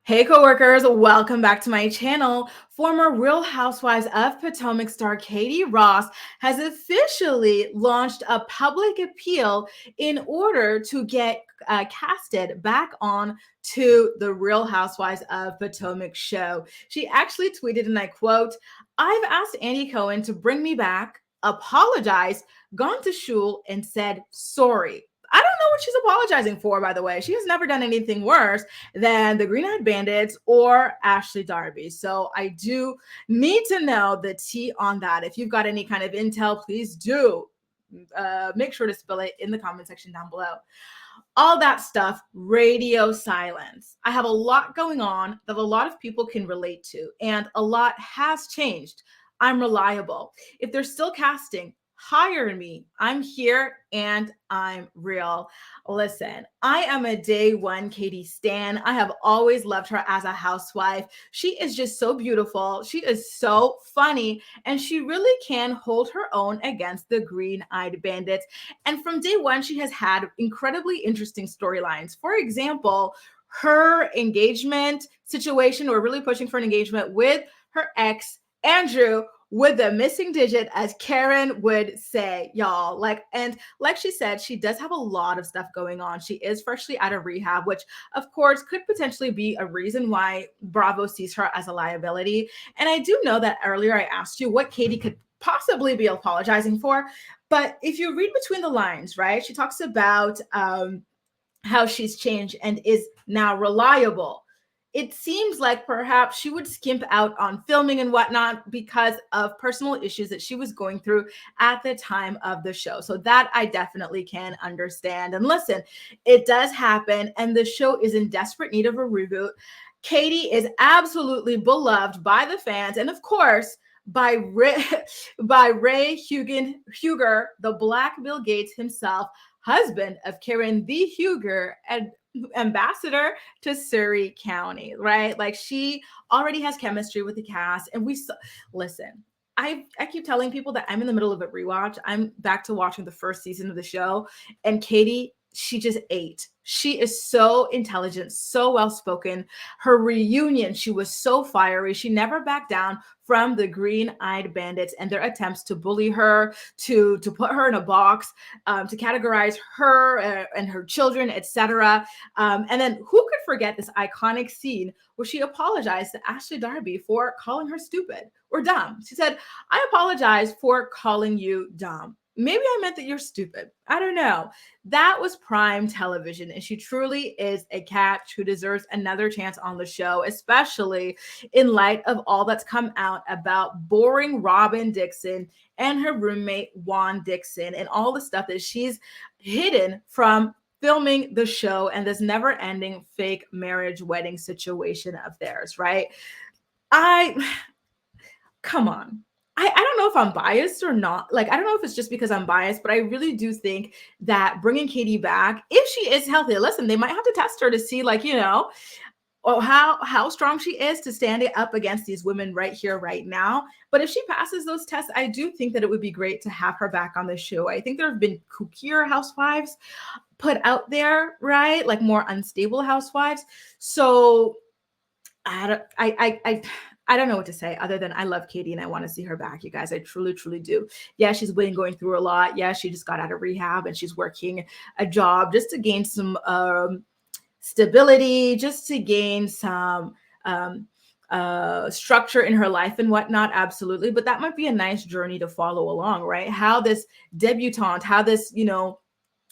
Hey coworkers, welcome back to my channel. Former Real Housewives of Potomac star Katie Rost has officially launched a public appeal in order to get casted back on to the Real Housewives of Potomac show. She actually tweeted, and I quote, "I've asked Andy Cohen to bring me back, apologized, gone to shul, and said sorry." I don't know what she's apologizing for, by the way. She has never done anything worse than the Green Eyed Bandits or Ashley Darby. So I do need to know the tea on that. If you've got any kind of intel, please do make sure to spill it in the comment section down below. All that stuff, radio silence. I have a lot going on that a lot of people can relate to, and a lot has changed. I'm reliable. If they're still casting, hire me. I'm here and I'm real. Listen, I am a day one Katie stan. I have always loved her as a housewife. She is just so beautiful. She is so funny, and she really can hold her own against the Green Eyed Bandits. And from day one, she has had incredibly interesting storylines. For example, her engagement situation, or really pushing for an engagement with her ex, Andrew, with the missing digit, as Karen would say, y'all. And like she said, she does have a lot of stuff going on. She is freshly out of rehab, which of course could potentially be a reason why Bravo sees her as a liability. And I do know that earlier I asked you what Katie could possibly be apologizing for. But if you read between the lines, right, she talks about how she's changed and is now reliable. It seems like perhaps she would skimp out on filming and whatnot because of personal issues that she was going through at the time of the show. So that I definitely can understand. And listen, it does happen, and the show is in desperate need of a reboot. Katie is absolutely beloved by the fans, and of course, by Ray, by Ray Huger, the Black Bill Gates himself, husband of Karen the Huger, and ambassador to Surrey County, right? Like, she already has chemistry with the cast, and listen. I keep telling people that I'm in the middle of a rewatch. I'm back to watching the first season of the show, and Katie, she just ate. She is so intelligent, so well spoken. Her reunion, she was so fiery. She never backed down from the Green Eyed Bandits and their attempts to bully her, to put her in a box, to categorize her and her children, etc. And then who could forget this iconic scene where she apologized to Ashley Darby for calling her stupid or dumb? She said, "I apologize for calling you dumb. Maybe I meant that you're stupid. I don't know." That was prime television, and she truly is a catch who deserves another chance on the show, especially in light of all that's come out about boring Robin Dixon and her roommate Juan Dixon, and all the stuff that she's hidden from filming the show and this never-ending fake marriage wedding situation of theirs, right? I Come on. I don't know if I'm biased or not. Like, I don't know if it's just because I'm biased, but I really do think that bringing Katie back, if she is healthy, listen, they might have to test her to see, like, how strong she is to stand up against these women right here, right now. But if she passes those tests, I do think that it would be great to have her back on the show. I think there have been kookier housewives put out there, right? Like more unstable housewives. So I don't know what to say other than I love Katie and I want to see her back, you guys. I truly, truly do. Yeah, she's been going through a lot. Yeah, she just got out of rehab and she's working a job just to gain some stability, just to gain some structure in her life and whatnot. Absolutely. But that might be a nice journey to follow along, right? How this debutante, how this,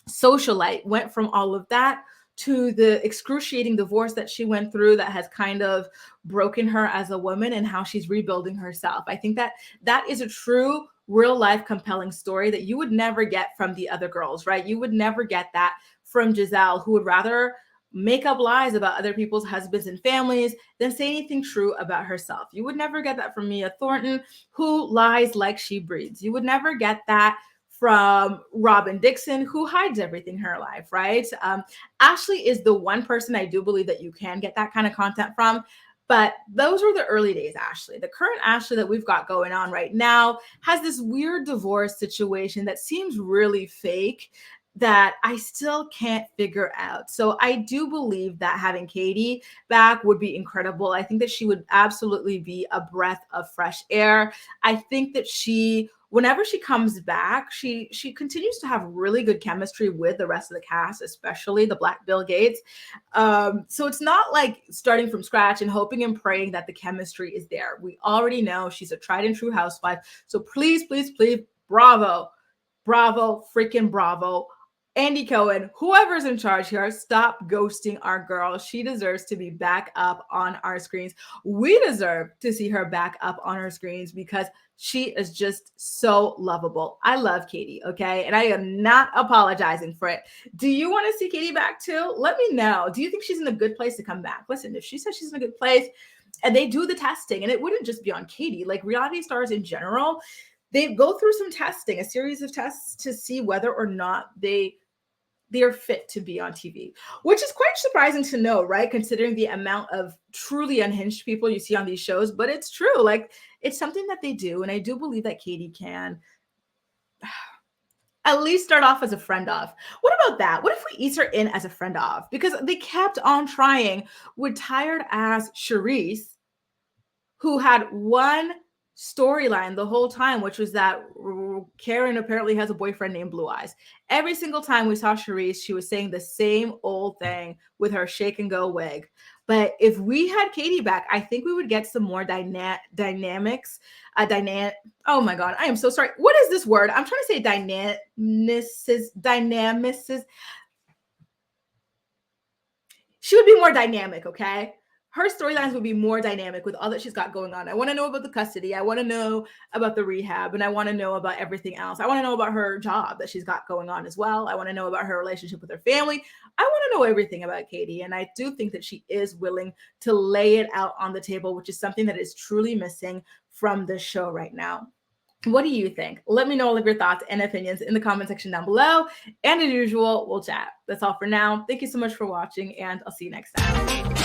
socialite went from all of that to the excruciating divorce that she went through that has kind of broken her as a woman, and how she's rebuilding herself. I think that that is a true real life compelling story that you would never get from the other girls, right? You would never get that from Giselle, who would rather make up lies about other people's husbands and families than say anything true about herself. You would never get that from Mia Thornton, who lies like she breathes. You would never get that from Robin Dixon, who hides everything in her life, right? Ashley is the one person I do believe that you can get that kind of content from. But those were the early days Ashley. The current Ashley that we've got going on right now has this weird divorce situation that seems really fake. that I still can't figure out. So I do believe that having Katie back would be incredible. I think that she would absolutely be a breath of fresh air. I think that whenever she comes back, she continues to have really good chemistry with the rest of the cast, especially the Black Bill Gates. So it's not like starting from scratch and hoping and praying that the chemistry is there. We already know she's a tried and true housewife. So please, please, please, bravo, bravo, freaking bravo. Andy Cohen, whoever's in charge here, stop ghosting our girl. She deserves to be back up on our screens. We deserve to see her back up on our screens because she is just so lovable. I love Katie, okay? And I am not apologizing for it. Do you want to see Katie back too? Let me know. Do you think she's in a good place to come back? Listen, if she says she's in a good place and they do the testing, and it wouldn't just be on Katie, like reality stars in general, they go through some testing, a series of tests to see whether or not they're fit to be on TV, which is quite surprising to know, right? Considering the amount of truly unhinged people you see on these shows, but it's true. Like it's something that they do. And I do believe that Katie can at least start off as a friend of. What about that? What if we ease her in as a friend of? Because they kept on trying with tired ass Charisse, who had one storyline the whole time, which was that Karen apparently has a boyfriend named Blue Eyes. Every single time we saw Charisse, she was saying the same old thing with her shake and go wig. But if we had Katie back, I think we would get some more dynamics. Oh my God, I am so sorry. What is this word? I'm trying to say dynamics. She would be more dynamic, okay? Her storylines would be more dynamic with all that she's got going on. I want to know about the custody. I want to know about the rehab, and I want to know about everything else. I want to know about her job that she's got going on as well. I want to know about her relationship with her family. I want to know everything about Katie. And I do think that she is willing to lay it out on the table, which is something that is truly missing from the show right now. What do you think? Let me know all of your thoughts and opinions in the comment section down below. And as usual, we'll chat. That's all for now. Thank you so much for watching, and I'll see you next time.